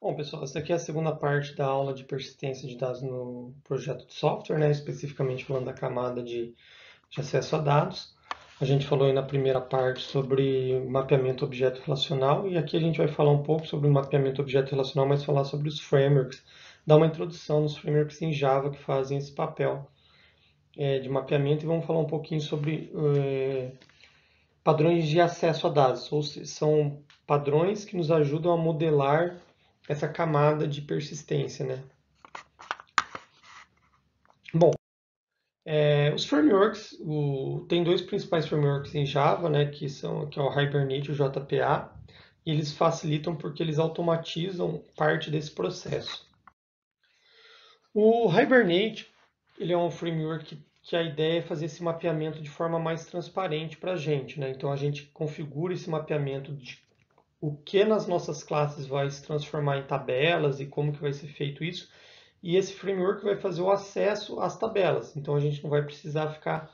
Bom, pessoal, essa aqui é a segunda parte da aula de persistência de dados no projeto de software, né? Especificamente falando da camada de acesso a dados. A gente falou aí na primeira parte sobre mapeamento objeto relacional e aqui a gente vai falar um pouco sobre o mapeamento objeto relacional, mas falar sobre os frameworks, dar uma introdução nos frameworks em Java que fazem esse papel de mapeamento e vamos falar um pouquinho sobre padrões de acesso a dados, ou são padrões que nos ajudam a modelar essa camada de persistência, né? Bom, os frameworks, tem dois principais frameworks em Java, né, que é o Hibernate e o JPA, e eles facilitam porque eles automatizam parte desse processo. O Hibernate, ele é um framework que a ideia é fazer esse mapeamento de forma mais transparente para a gente, né? Então a gente configura esse mapeamento de o que nas nossas classes vai se transformar em tabelas e como que vai ser feito isso. E esse framework vai fazer o acesso às tabelas. Então a gente não vai precisar ficar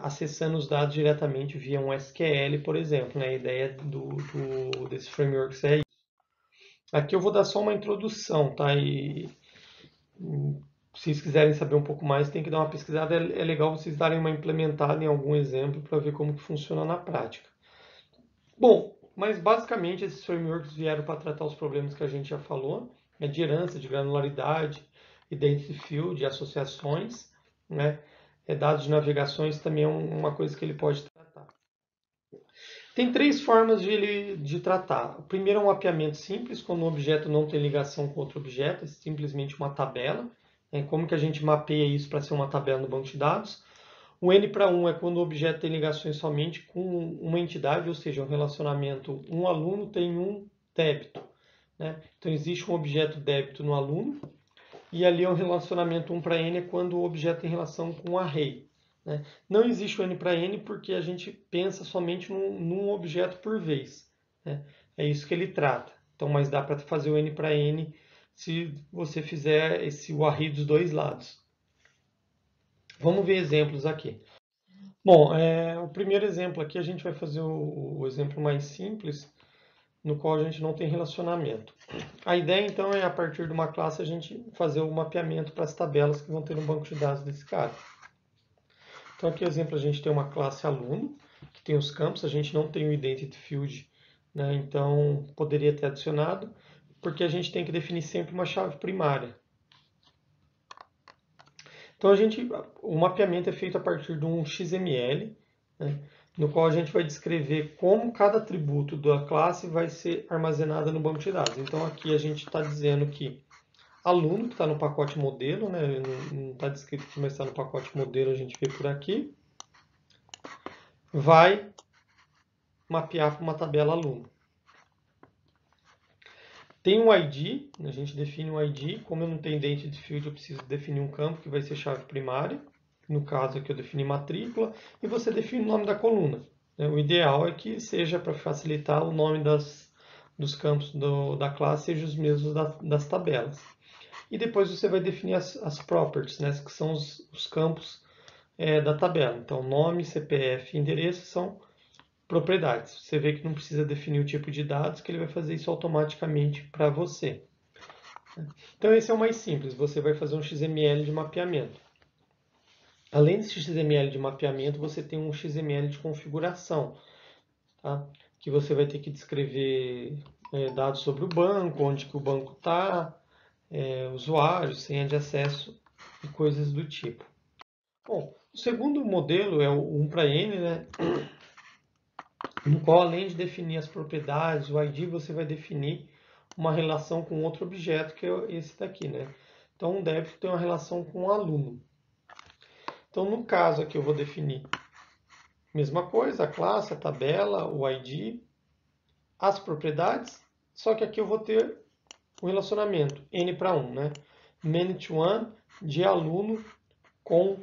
acessando os dados diretamente via um SQL, por exemplo. Né? A ideia desse framework é isso. Aqui eu vou dar só uma introdução, tá? E se vocês quiserem saber um pouco mais, tem que dar uma pesquisada. É legal vocês darem uma implementada em algum exemplo para ver como que funciona na prática. Bom, mas basicamente esses frameworks vieram para tratar os problemas que a gente já falou, de herança, de granularidade, identity field, de associações, né? Dados de navegações também é uma coisa que ele pode tratar. Tem três formas de tratar. O primeiro é um mapeamento simples, quando um objeto não tem ligação com outro objeto, é simplesmente uma tabela. Como que a gente mapeia isso para ser uma tabela no banco de dados? O N para 1 é quando o objeto tem ligações somente com uma entidade, ou seja, um relacionamento, um aluno tem um débito. Né? Então existe um objeto débito no aluno, e ali é um relacionamento 1 para N é quando o objeto tem relação com um array. Né? Não existe o N para N porque a gente pensa somente num objeto por vez. Né? É isso que ele trata. Então, mas dá para fazer o N para N se você fizer o array dos dois lados. Vamos ver exemplos aqui. Bom, o primeiro exemplo aqui a gente vai fazer o exemplo mais simples, no qual a gente não tem relacionamento. A ideia então é a partir de uma classe a gente fazer o mapeamento para as tabelas que vão ter no banco de dados desse cara. Então aqui, exemplo, a gente tem uma classe aluno, que tem os campos, a gente não tem o identity field, né? Então poderia ter adicionado, porque a gente tem que definir sempre uma chave primária. Então o mapeamento é feito a partir de um XML, né, no qual a gente vai descrever como cada atributo da classe vai ser armazenado no banco de dados. Então aqui a gente está dizendo que aluno, que está no pacote modelo, né, não está descrito aqui, mas está no pacote modelo, a gente vê por aqui, vai mapear para uma tabela aluno. Tem um ID, a gente define um ID, como eu não tenho identity field, eu preciso definir um campo que vai ser chave primária. No caso aqui eu defini matrícula, e você define o nome da coluna. O ideal é que seja, para facilitar, o nome dos campos da classe seja os mesmos das tabelas. E depois você vai definir as properties, né, que são os campos da tabela. Então, nome, CPF e endereço são propriedades. Você vê que não precisa definir o tipo de dados, que ele vai fazer isso automaticamente para você. Então esse é o mais simples, você vai fazer um XML de mapeamento. Além desse XML de mapeamento, você tem um XML de configuração, tá? Que você vai ter que descrever dados sobre o banco, onde que o banco está, usuário, senha de acesso e coisas do tipo. Bom, o segundo modelo é o 1 para N, né? No qual, além de definir as propriedades, o ID, você vai definir uma relação com outro objeto, que é esse daqui, né? Então, um débito tem uma relação com um aluno. Então, no caso aqui, eu vou definir a mesma coisa, a classe, a tabela, o ID, as propriedades, só que aqui eu vou ter o relacionamento N para 1, né? Many to one de aluno com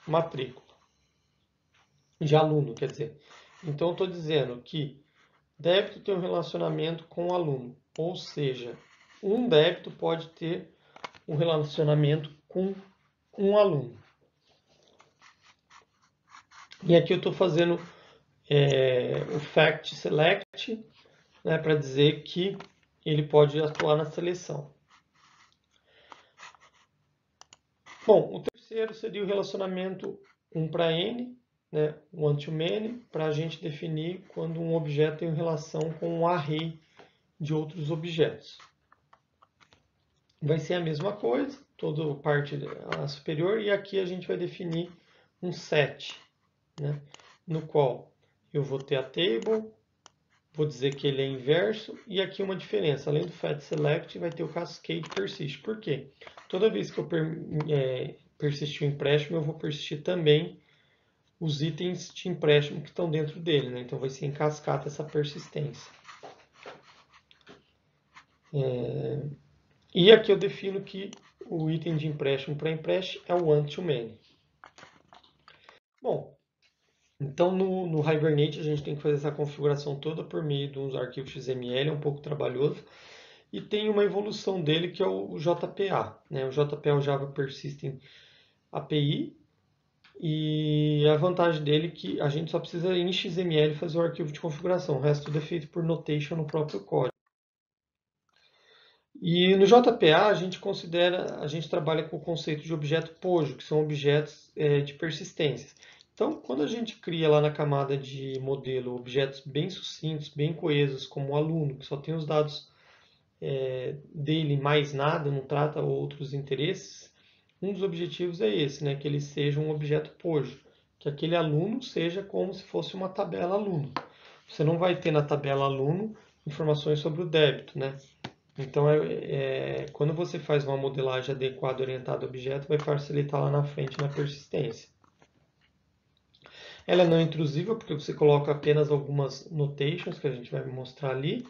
matrícula. De aluno, quer dizer. Então, eu estou dizendo que débito tem um relacionamento com o aluno, ou seja, um débito pode ter um relacionamento com um aluno. E aqui eu estou fazendo o fact select, né, para dizer que ele pode atuar na seleção. Bom, o terceiro seria o relacionamento 1 para N, né, one to many, para a gente definir quando um objeto tem relação com um array de outros objetos. Vai ser a mesma coisa, toda parte superior, e aqui a gente vai definir um set, né, no qual eu vou ter a table, vou dizer que ele é inverso, e aqui uma diferença, além do fat select, vai ter o cascade persist. Por quê? Toda vez que eu persistir o empréstimo, eu vou persistir também os itens de empréstimo que estão dentro dele, né? Então vai ser em cascata essa persistência. E aqui eu defino que o item de empréstimo para empréstimo é o one to many. Bom, então no Hibernate a gente tem que fazer essa configuração toda por meio de uns arquivos XML, é um pouco trabalhoso. E tem uma evolução dele que é o JPA. Né? O JPA é o Java Persistent API. E a vantagem dele é que a gente só precisa em XML fazer o arquivo de configuração. O resto tudo é feito por notation no próprio código. E no JPA a gente trabalha com o conceito de objeto POJO, que são objetos de persistências. Então, quando a gente cria lá na camada de modelo objetos bem sucintos, bem coesos, como o aluno, que só tem os dados dele mais nada, não trata outros interesses, um dos objetivos é esse, né, que ele seja um objeto POJO, que aquele aluno seja como se fosse uma tabela aluno. Você não vai ter na tabela aluno informações sobre o débito, né? Então, quando você faz uma modelagem adequada orientada a objeto, vai facilitar lá na frente na persistência. Ela não é intrusiva, porque você coloca apenas algumas notations, que a gente vai mostrar ali,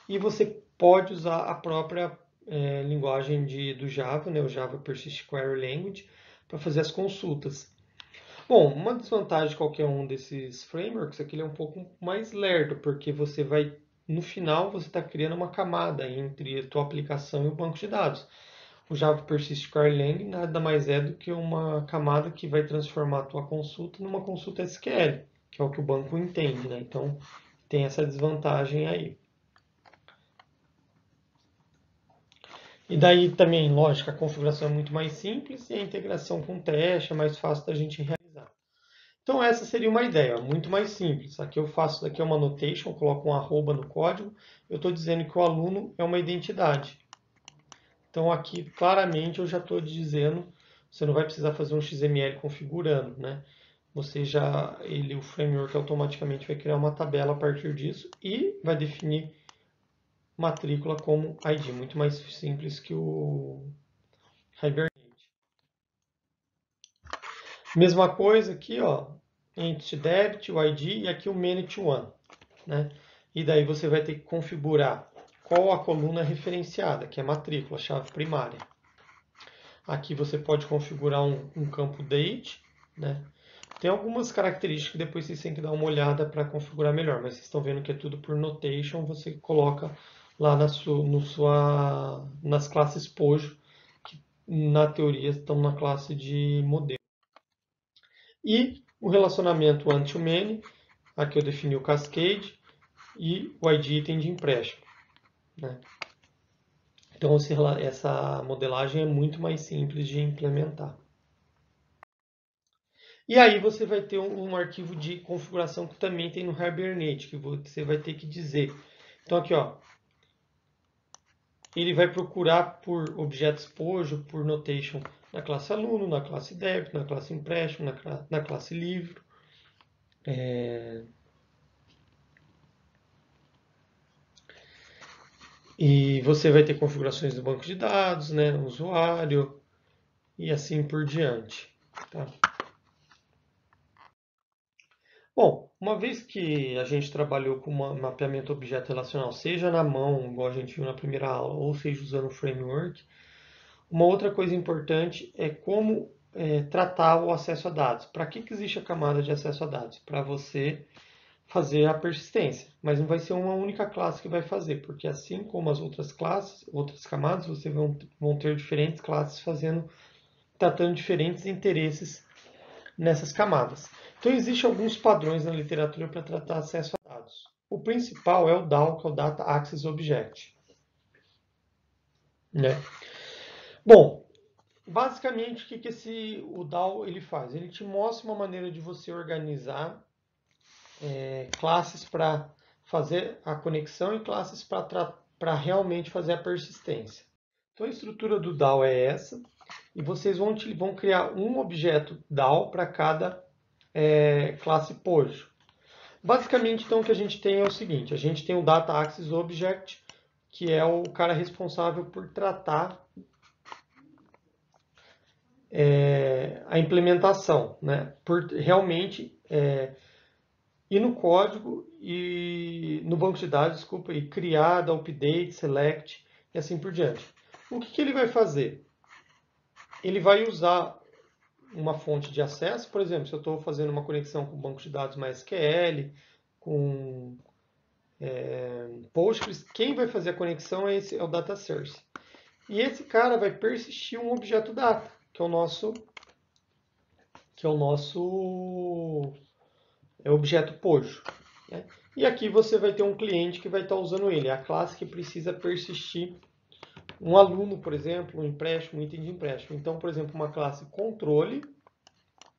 e você pode usar a própria linguagem do Java, né, o Java Persist Query Language, para fazer as consultas. Bom, uma desvantagem de qualquer um desses frameworks é que ele é um pouco mais lerdo, porque você vai, no final, você está criando uma camada entre a tua aplicação e o banco de dados. O Java Persist Query Lang nada mais é do que uma camada que vai transformar a tua consulta numa consulta SQL, que é o que o banco entende, né? Então, tem essa desvantagem aí. E daí também, lógico, a configuração é muito mais simples e a integração com o teste é mais fácil da gente realizar. Então essa seria uma ideia, muito mais simples. Aqui eu faço daqui uma annotation, coloco um arroba no código, eu estou dizendo que o aluno é uma identidade. Então aqui claramente eu já estou dizendo, você não vai precisar fazer um XML configurando, né? O framework automaticamente vai criar uma tabela a partir disso e vai definir matrícula como ID, muito mais simples que o Hibernate. Mesma coisa aqui, ó, entity debit, o ID e aqui o manage one, né? E daí você vai ter que configurar qual a coluna referenciada, que é matrícula, chave primária. Aqui você pode configurar um campo date, né? Tem algumas características que depois vocês têm que dar uma olhada para configurar melhor, mas vocês estão vendo que é tudo por notation, você coloca lá nas classes POJO, que na teoria estão na classe de modelo. E o relacionamento one-to-many, aqui eu defini o cascade e o ID item de empréstimo. Né? Então essa modelagem é muito mais simples de implementar. E aí você vai ter um arquivo de configuração que também tem no Hibernate, que você vai ter que dizer. Então aqui, ó, ele vai procurar por objetos POJO, por notation na classe aluno, na classe débito, na classe empréstimo, na classe livro. E você vai ter configurações do banco de dados, né, usuário e assim por diante. Tá? Bom, uma vez que a gente trabalhou com mapeamento objeto relacional, seja na mão, igual a gente viu na primeira aula, ou seja usando o framework, uma outra coisa importante é como tratar o acesso a dados. Para que existe a camada de acesso a dados? Para você fazer a persistência, mas não vai ser uma única classe que vai fazer, porque assim como as outras classes, outras camadas, você vão ter diferentes classes tratando diferentes interesses nessas camadas. Então existem alguns padrões na literatura para tratar acesso a dados. O principal é o DAO, que é o Data Access Object. né? Bom, basicamente, o que o DAO ele faz? Ele te mostra uma maneira de você organizar classes para fazer a conexão e classes para realmente fazer a persistência. Então, a estrutura do DAO é essa, e vocês vão criar um objeto DAO para cada classe POJO. Basicamente, então, o que a gente tem é o seguinte: a gente tem o Data Access Object, que é o cara responsável por tratar a implementação, né? Por realmente ir no código e no banco de dados, desculpa, e criar, dar update, select e assim por diante. O que ele vai fazer? Ele vai usar uma fonte de acesso, por exemplo, se eu estou fazendo uma conexão com o banco de dados MySQL, com Postgres, quem vai fazer a conexão é o data source. E esse cara vai persistir um objeto data, que é o nosso objeto POJO. Né? E aqui você vai ter um cliente que vai estar usando ele, a classe que precisa persistir um aluno, por exemplo, um empréstimo, um item de empréstimo. Então, por exemplo, uma classe controle,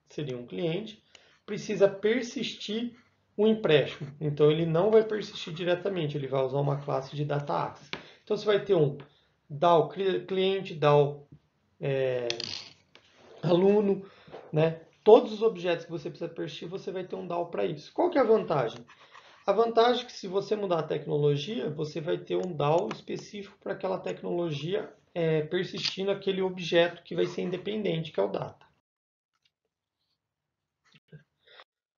seria um cliente, precisa persistir um empréstimo. Então, ele não vai persistir diretamente, ele vai usar uma classe de data access. Então, você vai ter um DAO cliente, DAO aluno, né? Todos os objetos que você precisa persistir, você vai ter um DAO para isso. Qual que é a vantagem? A vantagem é que se você mudar a tecnologia, você vai ter um DAO específico para aquela tecnologia persistir naquele objeto que vai ser independente, que é o data.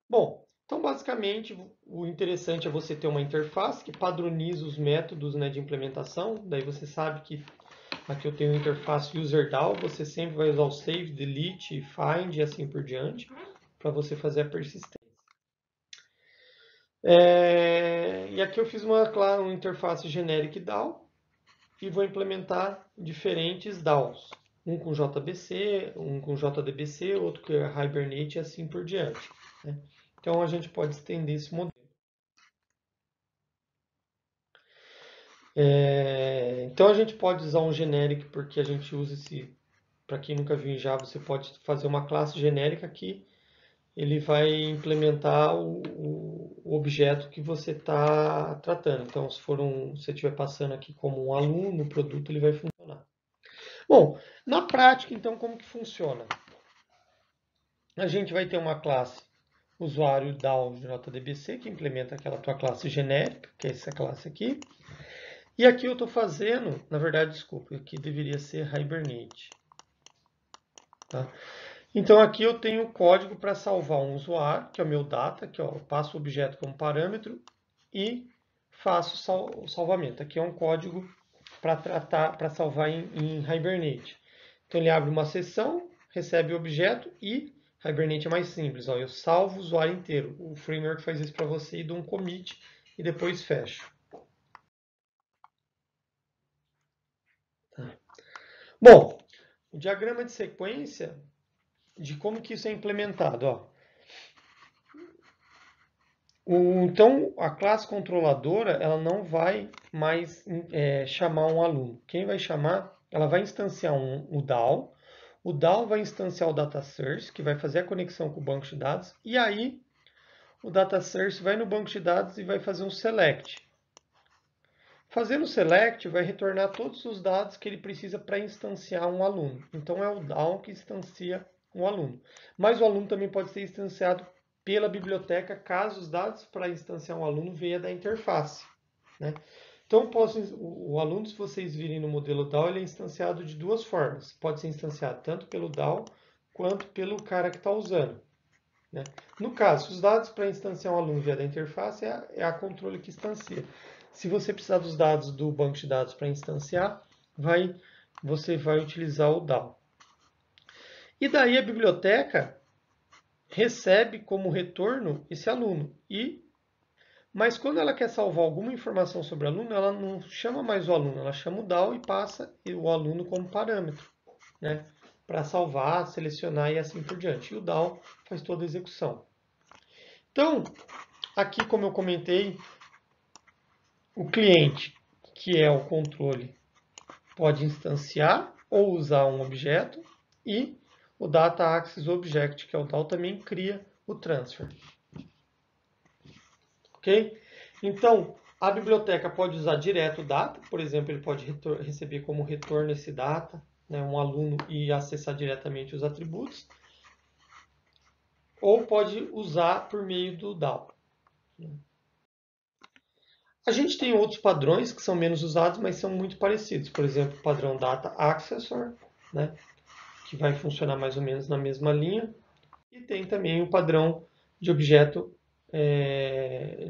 Bom, então basicamente o interessante é você ter uma interface que padroniza os métodos, né, de implementação. Daí você sabe que aqui eu tenho a interface UserDAO, você sempre vai usar o save, delete, find e assim por diante, para você fazer a persistência. E aqui eu fiz uma interface generic DAO e vou implementar diferentes DAOs. Um com JBC, um com JDBC, outro com Hibernate e assim por diante. Né? Então a gente pode estender esse modelo. Então a gente pode usar um generic porque a gente usa esse. Para quem nunca viu em Java, você pode fazer uma classe genérica que ele vai implementar o objeto que você está tratando. Então, se você estiver passando aqui como um aluno, o produto ele vai funcionar. Bom, na prática, então, como que funciona? A gente vai ter uma classe usuário DAO JDBC, que implementa aquela tua classe genérica, que é essa classe aqui. E aqui eu estou fazendo, na verdade, desculpa, aqui deveria ser Hibernate. Tá? Então aqui eu tenho o código para salvar um usuário, que é o meu data, que eu passo o objeto como parâmetro e faço o salvamento. Aqui é um código para salvar em Hibernate. Então ele abre uma sessão, recebe o objeto e Hibernate é mais simples. Ó, eu salvo o usuário inteiro. O framework faz isso para você e dou um commit e depois fecho. Tá. Bom, o diagrama de sequência de como que isso é implementado. Ó. Então, a classe controladora ela não vai mais chamar um aluno. Quem vai chamar, ela vai instanciar o DAO. O DAO vai instanciar o data source, que vai fazer a conexão com o banco de dados. E aí, o data source vai no banco de dados e vai fazer um select. Fazendo o select, vai retornar todos os dados que ele precisa para instanciar um aluno. Então, é o DAO que instancia um aluno. Mas o aluno também pode ser instanciado pela biblioteca, caso os dados para instanciar um aluno venha da interface. Né? Então, o aluno, se vocês virem no modelo DAO, ele é instanciado de duas formas. Pode ser instanciado tanto pelo DAO quanto pelo cara que está usando. Né? No caso, os dados para instanciar um aluno via da interface é a controle que instancia. Se você precisar dos dados do banco de dados para instanciar, você vai utilizar o DAO. E daí a biblioteca recebe como retorno esse aluno. Mas quando ela quer salvar alguma informação sobre o aluno, ela não chama mais o aluno, ela chama o DAO e passa o aluno como parâmetro, né? Para salvar, selecionar e assim por diante. E o DAO faz toda a execução. Então, aqui como eu comentei, o cliente, que é o controle pode instanciar ou usar um objeto, e o Data Access Object, que é o DAO, também cria o transfer. Ok? Então, a biblioteca pode usar direto o data, por exemplo, ele pode receber como retorno esse data, né, um aluno, e acessar diretamente os atributos, ou pode usar por meio do DAO. A gente tem outros padrões que são menos usados, mas são muito parecidos. Por exemplo, o padrão Data Accessor, né, que vai funcionar mais ou menos na mesma linha. E tem também o padrão de objeto,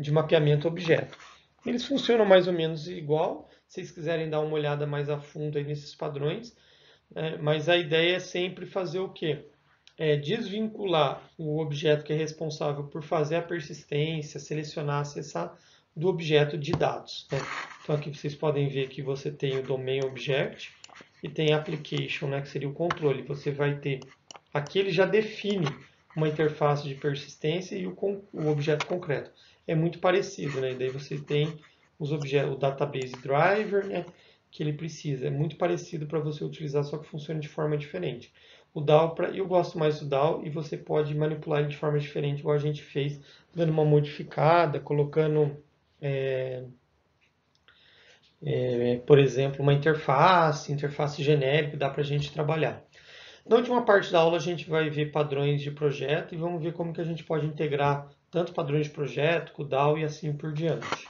de mapeamento objeto. Eles funcionam mais ou menos igual. Se vocês quiserem dar uma olhada mais a fundo aí nesses padrões, mas a ideia é sempre fazer o quê? Desvincular o objeto que é responsável por fazer a persistência, selecionar, acessar, do objeto de dados. Né? Então aqui vocês podem ver que você tem o domain object e tem application, né, que seria o controle. Você vai ter, aqui ele já define uma interface de persistência e o objeto concreto. É muito parecido, né? E daí você tem os objetos, o database driver, né, que ele precisa. É muito parecido para você utilizar, só que funciona de forma diferente. O DAO, eu gosto mais do DAO, e você pode manipular ele de forma diferente, igual a gente fez, dando uma modificada, colocando, por exemplo, uma interface genérica, dá para a gente trabalhar. Na última parte da aula a gente vai ver padrões de projeto e vamos ver como que a gente pode integrar tanto padrões de projeto com o DAO e assim por diante.